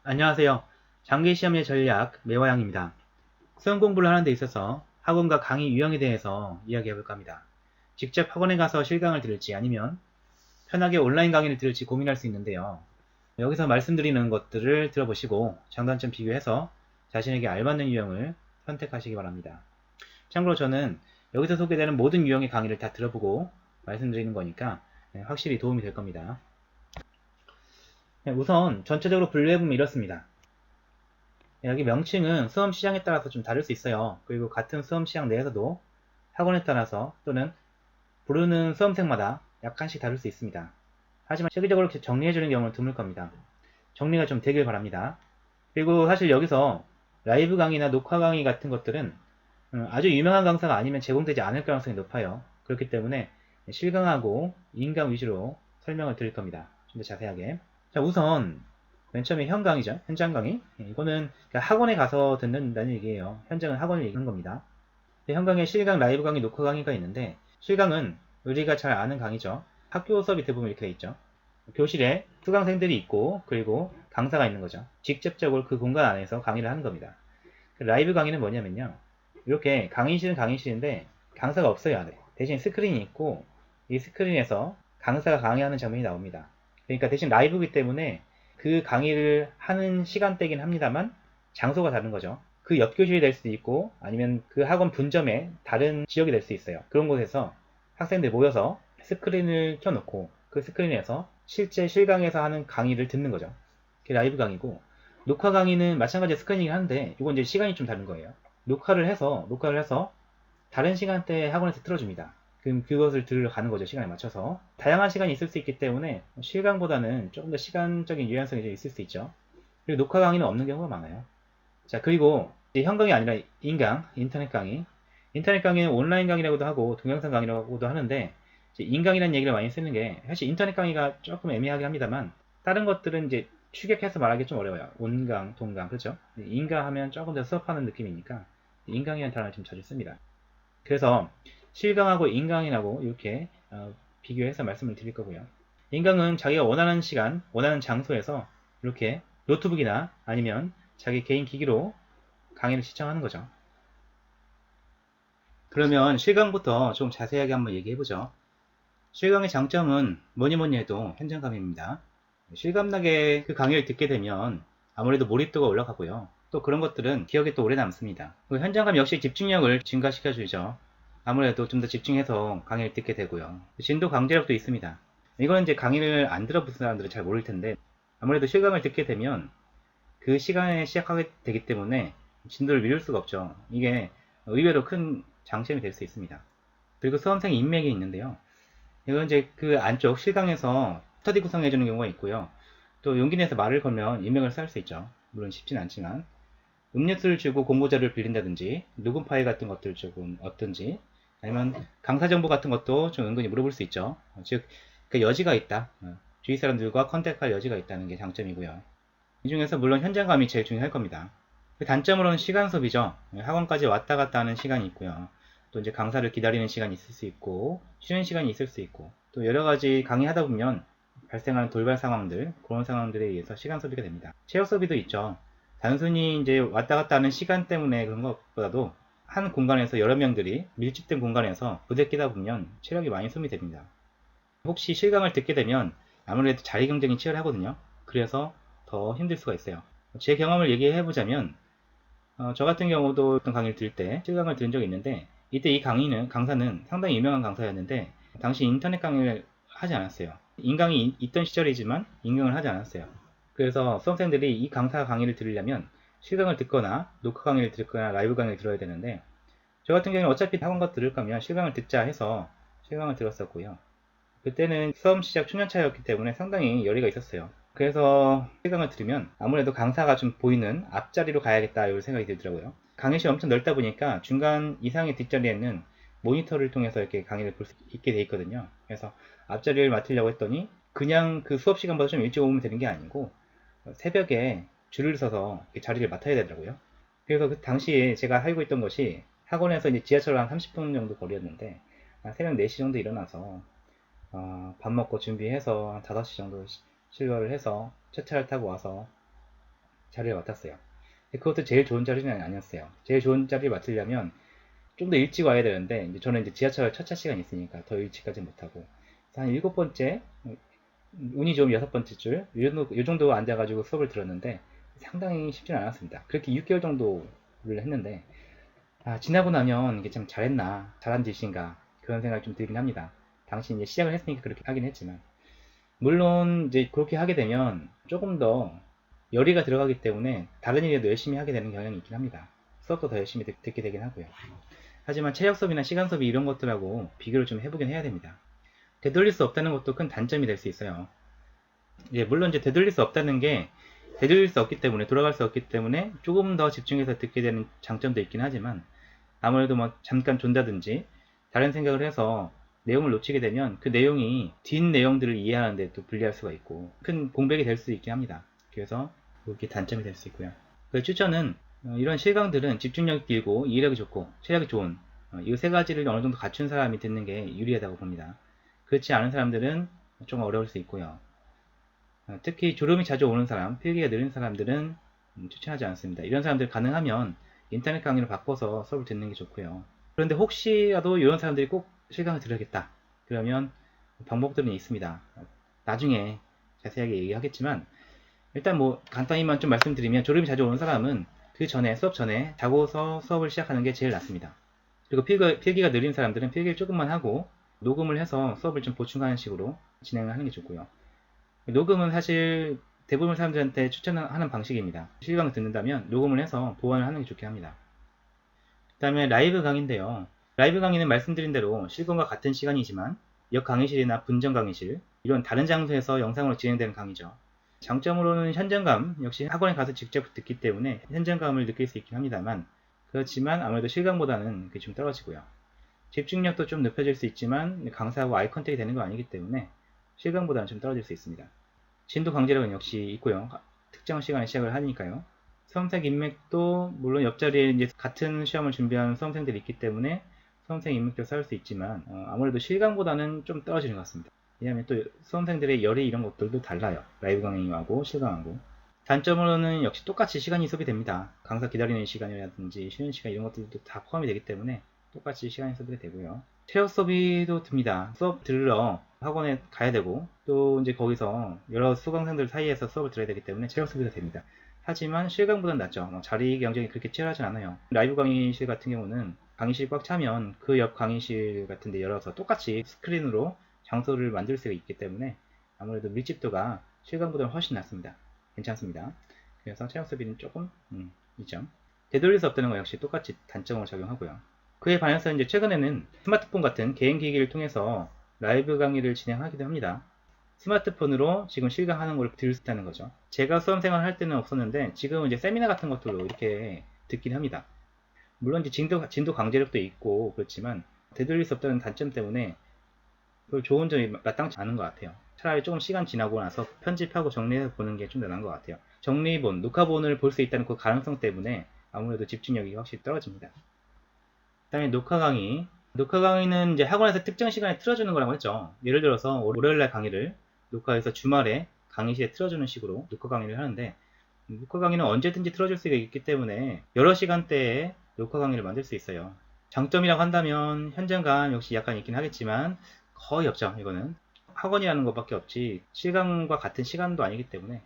안녕하세요. 장기시험의 전략 매화양입니다. 수험 공부를 하는 데 있어서 학원과 강의 유형에 대해서 이야기해 볼까 합니다. 직접 학원에 가서 실강을 들을지 아니면 편하게 온라인 강의를 들을지 고민할 수 있는데요. 여기서 말씀드리는 것들을 들어보시고 장단점 비교해서 자신에게 알맞는 유형을 선택하시기 바랍니다. 참고로 저는 여기서 소개되는 모든 유형의 강의를 다 들어보고 말씀드리는 거니까 확실히 도움이 될 겁니다. 우선 전체적으로 분류해보면 이렇습니다. 여기 명칭은 수험 시장에 따라서 좀 다를 수 있어요. 그리고 같은 수험 시장 내에서도 학원에 따라서 또는 부르는 수험생마다 약간씩 다를 수 있습니다. 하지만 체계적으로 정리해주는 경우는 드물 겁니다. 정리가 좀 되길 바랍니다. 그리고 사실 여기서 라이브 강의나 녹화 강의 같은 것들은 아주 유명한 강사가 아니면 제공되지 않을 가능성이 높아요. 그렇기 때문에 실강하고 인강 위주로 설명을 드릴 겁니다. 좀 더 자세하게. 자, 우선 맨 처음에 현강의죠. 현장 강의. 이거는 학원에 가서 듣는다는 얘기예요. 현장은 학원을 얘기하는 겁니다. 현강에 실강, 라이브 강의, 녹화 강의가 있는데 실강은 우리가 잘 아는 강의죠. 학교 수업이 대부분 이렇게 돼 있죠. 교실에 수강생들이 있고 그리고 강사가 있는 거죠. 직접적으로 그 공간 안에서 강의를 하는 겁니다. 라이브 강의는 뭐냐면요. 이렇게 강의실은 강의실인데 강사가 없어야 돼. 대신 스크린이 있고 이 스크린에서 강사가 강의하는 장면이 나옵니다. 그러니까 대신 라이브이기 때문에 그 강의를 하는 시간대긴 합니다만 장소가 다른 거죠. 그 옆 교실이 될 수도 있고 아니면 그 학원 분점의 다른 지역이 될 수 있어요. 그런 곳에서 학생들 모여서 스크린을 켜놓고 그 스크린에서 실제 실강에서 하는 강의를 듣는 거죠. 그게 라이브 강의고 녹화 강의는 마찬가지로 스크린이긴 한데 이건 이제 시간이 좀 다른 거예요. 녹화를 해서 다른 시간대에 학원에서 틀어줍니다. 그럼 그것을 들으러 가는 거죠. 시간에 맞춰서. 다양한 시간이 있을 수 있기 때문에 실강보다는 조금 더 시간적인 유연성이 좀 있을 수 있죠. 그리고 녹화 강의는 없는 경우가 많아요. 자, 그리고 현강이 아니라 인강, 인터넷 강의. 인터넷 강의는 온라인 강의라고도 하고 동영상 강의라고도 하는데 인강이라는 얘기를 많이 쓰는 게 사실 인터넷 강의가 조금 애매하게 합니다만 다른 것들은 이제 추격해서 말하기 좀 어려워요. 온강, 동강, 그렇죠? 인강 하면 조금 더 수업하는 느낌이니까 인강이라는 단어를 좀 자주 씁니다. 그래서 실강하고 인강이라고 이렇게 비교해서 말씀을 드릴 거고요. 인강은 자기가 원하는 시간, 원하는 장소에서 이렇게 노트북이나 아니면 자기 개인 기기로 강의를 시청하는 거죠. 그러면 실강부터 좀 자세하게 한번 얘기해보죠. 실강의 장점은 뭐니 해도 현장감입니다. 실감나게 그 강의를 듣게 되면 아무래도 몰입도가 올라가고요. 또 그런 것들은 기억에 또 오래 남습니다. 그 현장감 역시 집중력을 증가시켜주죠. 아무래도 좀 더 집중해서 강의를 듣게 되고요. 진도 강제력도 있습니다. 이거는 이제 강의를 안 들어본 사람들은 잘 모를 텐데 아무래도 실강을 듣게 되면 그 시간에 시작하게 되기 때문에 진도를 미룰 수가 없죠. 이게 의외로 큰 장점이 될 수 있습니다. 그리고 수험생 인맥이 있는데요. 이건 이제 그 안쪽 실강에서 스터디 구성해 주는 경우가 있고요. 또 용기 내서 말을 걸면 인맥을 쌓을 수 있죠. 물론 쉽진 않지만 음료수를 주고 공모자를 빌린다든지 녹음 파일 같은 것들 조금 얻든지 아니면 강사 정보 같은 것도 좀 은근히 물어볼 수 있죠. 즉 그 여지가 있다. 주위 사람들과 컨택할 여지가 있다는 게 장점이고요. 이 중에서 물론 현장감이 제일 중요할 겁니다. 그 단점으로는 시간 소비죠. 학원까지 왔다 갔다 하는 시간이 있고요. 또 이제 강사를 기다리는 시간이 있을 수 있고, 쉬는 시간이 있을 수 있고, 또 여러 가지 강의하다 보면 발생하는 돌발 상황들, 그런 상황들에 의해서 시간 소비가 됩니다. 체력 소비도 있죠. 단순히 이제 왔다 갔다 하는 시간 때문에 그런 것보다도 한 공간에서 여러 명들이 밀집된 공간에서 부대끼다 보면 체력이 많이 소비됩니다. 혹시 실강을 듣게 되면 아무래도 자리 경쟁이 치열하거든요. 그래서 더 힘들 수가 있어요. 제 경험을 얘기해 보자면 저 같은 경우도 어떤 강의를 들을 때 실강을 들은 적이 있는데 이때 이 강사는 상당히 유명한 강사였는데 당시 인터넷 강의를 하지 않았어요. 인강이 있던 시절이지만 인강을 하지 않았어요. 그래서 수험생들이 이 강사 강의를 들으려면 실강을 듣거나 녹화 강의를 듣거나 라이브 강의를 들어야 되는데 저 같은 경우는 어차피 학원가 들을 거면 실강을 듣자 해서 실강을 들었었고요. 그때는 수험 시작 초년차였기 때문에 상당히 열의가 있었어요. 그래서 실강을 들으면 아무래도 강사가 좀 보이는 앞자리로 가야겠다 이런 생각이 들더라고요. 강의실이 엄청 넓다 보니까 중간 이상의 뒷자리에는 모니터를 통해서 이렇게 강의를 볼 수 있게 돼 있거든요. 그래서 앞자리를 맡으려고 했더니 그냥 그 수업 시간보다 좀 일찍 오면 되는 게 아니고 새벽에 줄을 서서 자리를 맡아야 되더라고요. 그래서 그 당시에 제가 살고 있던 것이 학원에서 이제 지하철로 한 30분 정도 거리였는데 새벽 4시 정도 일어나서 밥 먹고 준비해서 한 5시 정도 실거를 해서 첫 차를 타고 와서 자리를 맡았어요. 그것도 제일 좋은 자리는 아니었어요. 제일 좋은 자리를 맡으려면 좀 더 일찍 와야 되는데 이제 저는 이제 지하철 첫차 시간이 있으니까 더 일찍까지 못하고 한 일곱 번째, 운이 좋으면 여섯 번째 줄, 요 정도 앉아가지고 수업을 들었는데 상당히 쉽지는 않았습니다. 그렇게 6개월 정도를 했는데 지나고 나면 이게 참 잘했나, 잘한 짓인가 그런 생각이 좀 들긴 합니다. 당시 이제 시작을 했으니까 그렇게 하긴 했지만 물론 이제 그렇게 하게 되면 조금 더 열의가 들어가기 때문에 다른 일에도 열심히 하게 되는 경향이 있긴 합니다. 수업도 더 열심히 듣게 되긴 하고요. 하지만 체력 수업이나 시간 수업이 이런 것들하고 비교를 좀 해보긴 해야 됩니다. 되돌릴 수 없다는 것도 큰 단점이 될 수 있어요. 예, 물론 이제 되돌릴 수 없다는 게 되돌릴 수 없기 때문에 돌아갈 수 없기 때문에 조금 더 집중해서 듣게 되는 장점도 있긴 하지만 아무래도 뭐 잠깐 존다든지 다른 생각을 해서 내용을 놓치게 되면 그 내용이 뒷 내용들을 이해하는데 또 불리할 수가 있고 큰 공백이 될 수 있긴 합니다. 그래서 그게 단점이 될 수 있고요. 그 추천은 이런 실강들은 집중력이 길고 이해력이 좋고 체력이 좋은 이 세 가지를 어느 정도 갖춘 사람이 듣는 게 유리하다고 봅니다. 그렇지 않은 사람들은 좀 어려울 수 있고요. 특히 졸음이 자주 오는 사람, 필기가 느린 사람들은 추천하지 않습니다. 이런 사람들 가능하면 인터넷 강의로 바꿔서 수업을 듣는 게 좋고요. 그런데 혹시라도 이런 사람들이 꼭 실강을 들어야겠다. 그러면 방법들은 있습니다. 나중에 자세하게 얘기하겠지만 일단 뭐 간단히만 좀 말씀드리면 졸음이 자주 오는 사람은 그 전에 수업 전에 자고서 수업을 시작하는 게 제일 낫습니다. 그리고 필기가 느린 사람들은 필기를 조금만 하고 녹음을 해서 수업을 좀 보충하는 식으로 진행을 하는 게 좋고요. 녹음은 사실 대부분 사람들한테 추천하는 방식입니다. 실강을 듣는다면 녹음을 해서 보완을 하는 게 좋긴 합니다. 그 다음에 라이브 강의인데요. 라이브 강의는 말씀드린 대로 실권과 같은 시간이지만 역 강의실이나 분점 강의실 이런 다른 장소에서 영상으로 진행되는 강의죠. 장점으로는 현장감, 역시 학원에 가서 직접 듣기 때문에 현장감을 느낄 수 있긴 합니다만 그렇지만 아무래도 실강보다는 그게 좀 떨어지고요. 집중력도 좀 높여질 수 있지만 강사하고 아이 컨택이 되는 거 아니기 때문에 실강보다는 좀 떨어질 수 있습니다. 진도 강제력은 역시 있고요. 특정 시간에 시작을 하니까요. 수험생 인맥도 물론 옆자리에 이제 같은 시험을 준비하는 수험생들이 있기 때문에 수험생 인맥도 쌓을 수 있지만 아무래도 실강보다는 좀 떨어지는 것 같습니다. 왜냐하면 또 수험생들의 열이 이런 것들도 달라요. 라이브 강의하고 실강하고. 단점으로는 역시 똑같이 시간이 소비됩니다. 강사 기다리는 시간이라든지 쉬는 시간 이런 것들도 다 포함이 되기 때문에 똑같이 시간이 소비가 되고요. 체력 소비도 듭니다. 수업 들으러 학원에 가야 되고 또 이제 거기서 여러 수강생들 사이에서 수업을 들어야 되기 때문에 체력 소비가 됩니다. 하지만 실강보다는 낫죠. 자리 경쟁이 그렇게 치열하진 않아요. 라이브 강의실 같은 경우는 강의실 꽉 차면 그 옆 강의실 같은 데 열어서 똑같이 스크린으로 장소를 만들 수가 있기 때문에 아무래도 밀집도가 실강보다는 훨씬 낫습니다. 괜찮습니다. 그래서 체력 소비는 조금 있죠. 되돌릴 수 없다는 건 역시 똑같이 단점으로 작용하고요. 그에 반해서 이제 최근에는 스마트폰 같은 개인 기기를 통해서 라이브 강의를 진행하기도 합니다. 스마트폰으로 지금 실강하는 걸 들을 수 있다는 거죠. 제가 수험생활 할 때는 없었는데 지금은 이제 세미나 같은 것들로 이렇게 듣긴 합니다. 물론 이제 진도 강제력도 있고 그렇지만 되돌릴 수 없다는 단점 때문에 별 좋은 점이 마땅치 않은 것 같아요. 차라리 조금 시간 지나고 나서 편집하고 정리해서 보는 게 좀 더 나은 것 같아요. 정리본, 녹화본을 볼 수 있다는 그 가능성 때문에 아무래도 집중력이 확실히 떨어집니다. 그 다음에 녹화 강의. 녹화 강의는 이제 학원에서 특정 시간에 틀어주는 거라고 했죠. 예를 들어서 월요일날 강의를 녹화해서 주말에 강의실에 틀어주는 식으로 녹화 강의를 하는데 녹화 강의는 언제든지 틀어줄 수가 있기 때문에 여러 시간대에 녹화 강의를 만들 수 있어요. 장점이라고 한다면 현장감 역시 약간 있긴 하겠지만 거의 없죠. 이거는 학원이라는 것밖에 없지 실강과 같은 시간도 아니기 때문에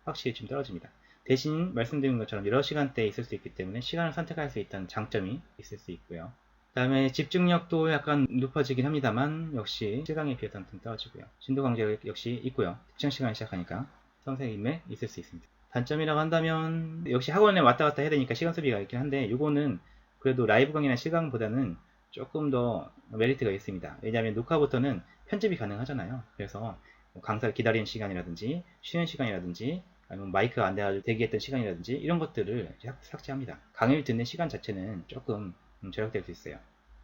확실히 좀 떨어집니다. 대신 말씀드린 것처럼 여러 시간대에 있을 수 있기 때문에 시간을 선택할 수 있다는 장점이 있을 수 있고요. 그 다음에 집중력도 약간 높아지긴 합니다만 역시 실강에 비해서는 좀 떨어지고요. 진도 강제력 역시 있고요. 특정 시간에 시작하니까 선생님에 있을 수 있습니다. 단점이라고 한다면 역시 학원에 왔다 갔다 해야 되니까 시간 소비가 있긴 한데 이거는 그래도 라이브 강의나 실강보다는 조금 더 메리트가 있습니다. 왜냐하면 녹화부터는 편집이 가능하잖아요. 그래서 강사 기다리는 시간이라든지 쉬는 시간이라든지 아니면 마이크가 안 돼가지고 대기했던 시간이라든지 이런 것들을 삭제합니다. 강의를 듣는 시간 자체는 조금 절약될 수 있어요.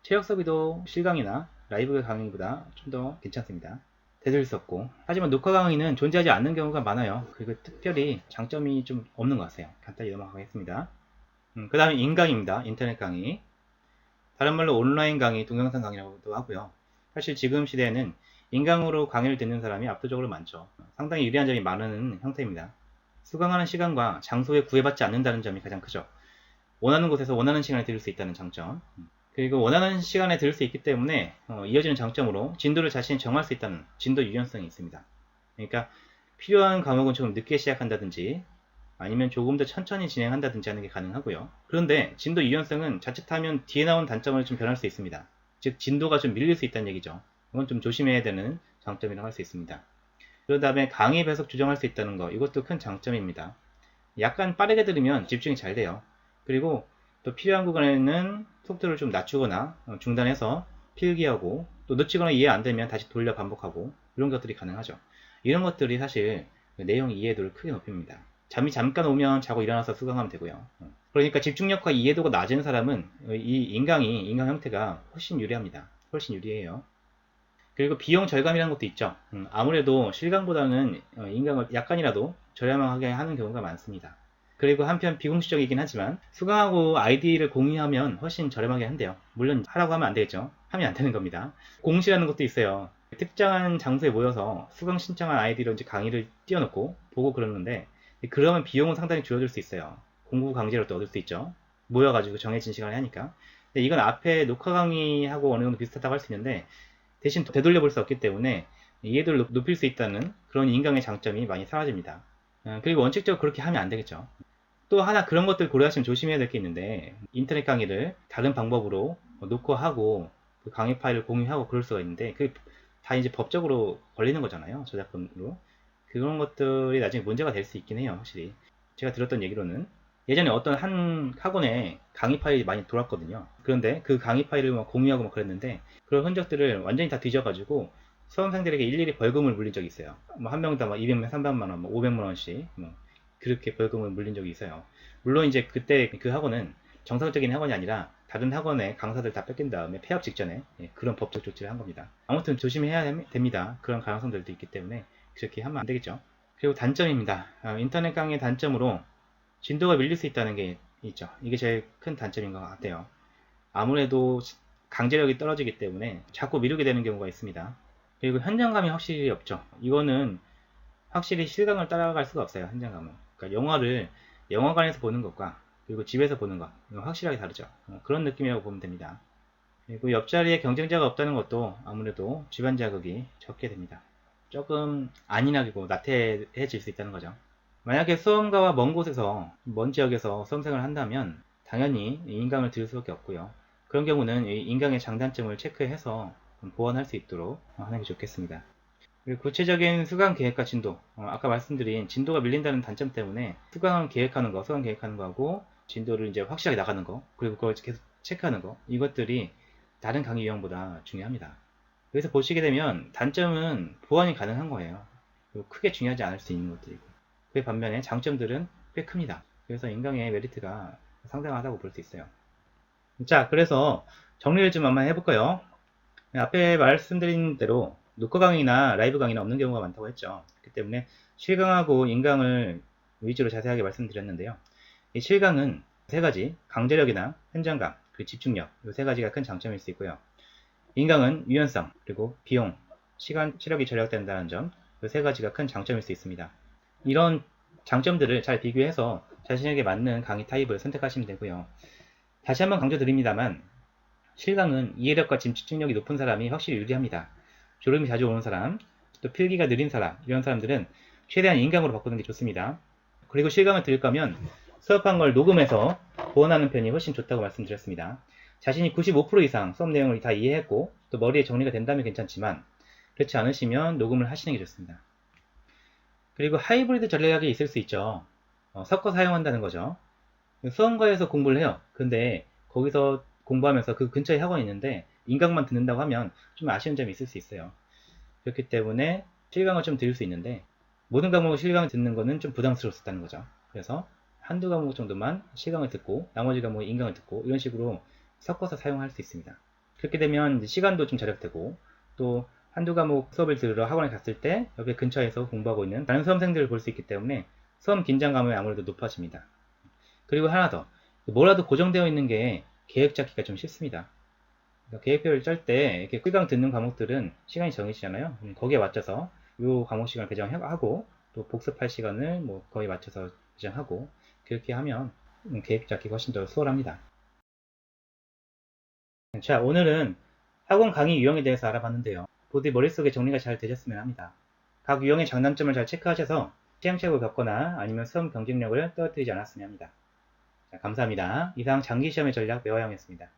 체력 소비도 실강이나 라이브 강의보다 좀 더 괜찮습니다. 되돌릴 수 없고 하지만 녹화 강의는 존재하지 않는 경우가 많아요. 그리고 특별히 장점이 좀 없는 것 같아요. 간단히 넘어가겠습니다. 그 다음에 인강입니다. 인터넷 강의. 다른 말로 온라인 강의, 동영상 강의라고도 하고요. 사실 지금 시대에는 인강으로 강의를 듣는 사람이 압도적으로 많죠. 상당히 유리한 점이 많은 형태입니다. 수강하는 시간과 장소에 구애받지 않는다는 점이 가장 크죠. 원하는 곳에서 원하는 시간에 들을 수 있다는 장점. 그리고 원하는 시간에 들을 수 있기 때문에 이어지는 장점으로 진도를 자신이 정할 수 있다는 진도 유연성이 있습니다. 그러니까 필요한 과목은 조금 늦게 시작한다든지 아니면 조금 더 천천히 진행한다든지 하는 게 가능하고요. 그런데 진도 유연성은 자칫하면 뒤에 나온 단점을 좀 변할 수 있습니다. 즉 진도가 좀 밀릴 수 있다는 얘기죠. 이건 좀 조심해야 되는 장점이라고 할 수 있습니다. 그 다음에 강의 배속 조정할 수 있다는 거, 이것도 큰 장점입니다. 약간 빠르게 들으면 집중이 잘 돼요. 그리고 또 필요한 구간에는 속도를 좀 낮추거나 중단해서 필기하고, 또 놓치거나 이해 안 되면 다시 돌려 반복하고, 이런 것들이 가능하죠. 이런 것들이 사실 내용 이해도를 크게 높입니다. 잠이 잠깐 오면 자고 일어나서 수강하면 되고요. 그러니까 집중력과 이해도가 낮은 사람은 이 인강 형태가 훨씬 유리합니다. 훨씬 유리해요. 그리고 비용 절감이라는 것도 있죠. 아무래도 실강보다는 인강을 약간이라도 저렴하게 하는 경우가 많습니다. 그리고 한편 비공식적이긴 하지만 수강하고 아이디를 공유하면 훨씬 저렴하게 한대요. 물론 하라고 하면 안 되겠죠. 하면 안 되는 겁니다. 공시라는 것도 있어요. 특정한 장소에 모여서 수강 신청한 아이디로 이제 강의를 띄워놓고 보고 그러는데, 그러면 비용은 상당히 줄어들 수 있어요. 공부 강제로 또 얻을 수 있죠. 모여가지고 정해진 시간에 하니까. 근데 이건 앞에 녹화 강의하고 어느 정도 비슷하다고 할 수 있는데, 대신 되돌려 볼 수 없기 때문에 이해도를 높일 수 있다는 그런 인강의 장점이 많이 사라집니다. 그리고 원칙적으로 그렇게 하면 안 되겠죠. 또 하나 그런 것들 고려하시면 조심해야 될 게 있는데, 인터넷 강의를 다른 방법으로 녹화하고 그 강의 파일을 공유하고 그럴 수가 있는데, 그게 다 이제 법적으로 걸리는 거잖아요. 저작권으로. 그런 것들이 나중에 문제가 될 수 있긴 해요. 확실히 제가 들었던 얘기로는 예전에 어떤 한 학원에 강의 파일이 많이 돌았거든요. 그런데 그 강의 파일을 막 공유하고 막 그랬는데, 그런 흔적들을 완전히 다 뒤져가지고 수험생들에게 일일이 벌금을 물린 적이 있어요. 뭐 한 명당 막 200만, 300만 원, 뭐 500만 원씩 뭐 그렇게 벌금을 물린 적이 있어요. 물론 이제 그때 그 학원은 정상적인 학원이 아니라 다른 학원의 강사들 다 뺏긴 다음에 폐업 직전에 그런 법적 조치를 한 겁니다. 아무튼 조심해야 됩니다. 그런 가능성들도 있기 때문에 그렇게 하면 안 되겠죠. 그리고 단점입니다. 인터넷 강의의 단점으로 진도가 밀릴 수 있다는 게 있죠. 이게 제일 큰 단점인 것 같아요. 아무래도 강제력이 떨어지기 때문에 자꾸 미루게 되는 경우가 있습니다. 그리고 현장감이 확실히 없죠. 이거는 확실히 실감을 따라갈 수가 없어요. 현장감은. 그러니까 영화를 영화관에서 보는 것과 그리고 집에서 보는 것, 이건 확실하게 다르죠. 그런 느낌이라고 보면 됩니다. 그리고 옆자리에 경쟁자가 없다는 것도 아무래도 주변 자극이 적게 됩니다. 조금 안일하고 나태해질 수 있다는 거죠. 만약에 수험가와 먼 곳에서, 먼 지역에서 수험생을 한다면 당연히 인강을 들을 수밖에 없고요. 그런 경우는 이 인강의 장단점을 체크해서 보완할 수 있도록 하는 게 좋겠습니다. 그리고 구체적인 수강 계획과 진도, 아까 말씀드린 진도가 밀린다는 단점 때문에 수강 계획하는 거하고 진도를 이제 확실하게 나가는 거, 그리고 그걸 계속 체크하는 거, 이것들이 다른 강의 유형보다 중요합니다. 여기서 보시게 되면 단점은 보완이 가능한 거예요. 크게 중요하지 않을 수 있는 것들이고, 그 반면에 장점들은 꽤 큽니다. 그래서 인강의 메리트가 상당하다고 볼 수 있어요. 자, 그래서 정리를 좀 한번 해볼까요? 앞에 말씀드린 대로 녹화 강의나 라이브 강의는 없는 경우가 많다고 했죠. 그렇기 때문에 실강하고 인강을 위주로 자세하게 말씀드렸는데요. 이 실강은 세 가지, 강제력이나 현장감, 그리고 집중력, 이 세 가지가 큰 장점일 수 있고요. 인강은 유연성, 그리고 비용, 시간, 체력이 절약된다는 점, 이 세 가지가 큰 장점일 수 있습니다. 이런 장점들을 잘 비교해서 자신에게 맞는 강의 타입을 선택하시면 되고요. 다시 한번 강조드립니다만 실강은 이해력과 집중력이 높은 사람이 확실히 유리합니다. 졸음이 자주 오는 사람, 또 필기가 느린 사람, 이런 사람들은 최대한 인강으로 바꾸는 게 좋습니다. 그리고 실강을 들을 거면 수업한 걸 녹음해서 보완하는 편이 훨씬 좋다고 말씀드렸습니다. 자신이 95% 이상 수업 내용을 다 이해했고 또 머리에 정리가 된다면 괜찮지만 그렇지 않으시면 녹음을 하시는 게 좋습니다. 그리고 하이브리드 전략이 있을 수 있죠. 섞어 사용한다는 거죠. 수험가에서 공부를 해요. 근데 거기서 공부하면서 그 근처에 학원이 있는데 인강만 듣는다고 하면 좀 아쉬운 점이 있을 수 있어요. 그렇기 때문에 실강을 좀 들을 수 있는데 모든 과목을 실강을 듣는 거는 좀 부담스럽다는 거죠. 그래서 한두 과목 정도만 실강을 듣고 나머지 과목에 인강을 듣고 이런 식으로 섞어서 사용할 수 있습니다. 그렇게 되면 시간도 좀 절약되고 또 한두 과목 수업을 들으러 학원에 갔을 때 옆에 근처에서 공부하고 있는 다른 수험생들을 볼 수 있기 때문에 수험 긴장감이 아무래도 높아집니다. 그리고 하나 더, 뭐라도 고정되어 있는 게 계획 잡기가 좀 쉽습니다. 그러니까 계획표를 짤 때 이렇게 실강 듣는 과목들은 시간이 정해지잖아요. 거기에 맞춰서 이 과목 시간을 배정하고 또 복습할 시간을 뭐 거의 맞춰서 배정하고 그렇게 하면 계획 잡기가 훨씬 더 수월합니다. 자, 오늘은 학원 강의 유형에 대해서 알아봤는데요. 부디 머릿속에 정리가 잘 되셨으면 합니다. 각 유형의 장단점을 잘 체크하셔서 시행착오를 겪거나 아니면 수험 경쟁력을 떨어뜨리지 않았으면 합니다. 자, 감사합니다. 이상 장기시험의 전략 매화영이었습니다.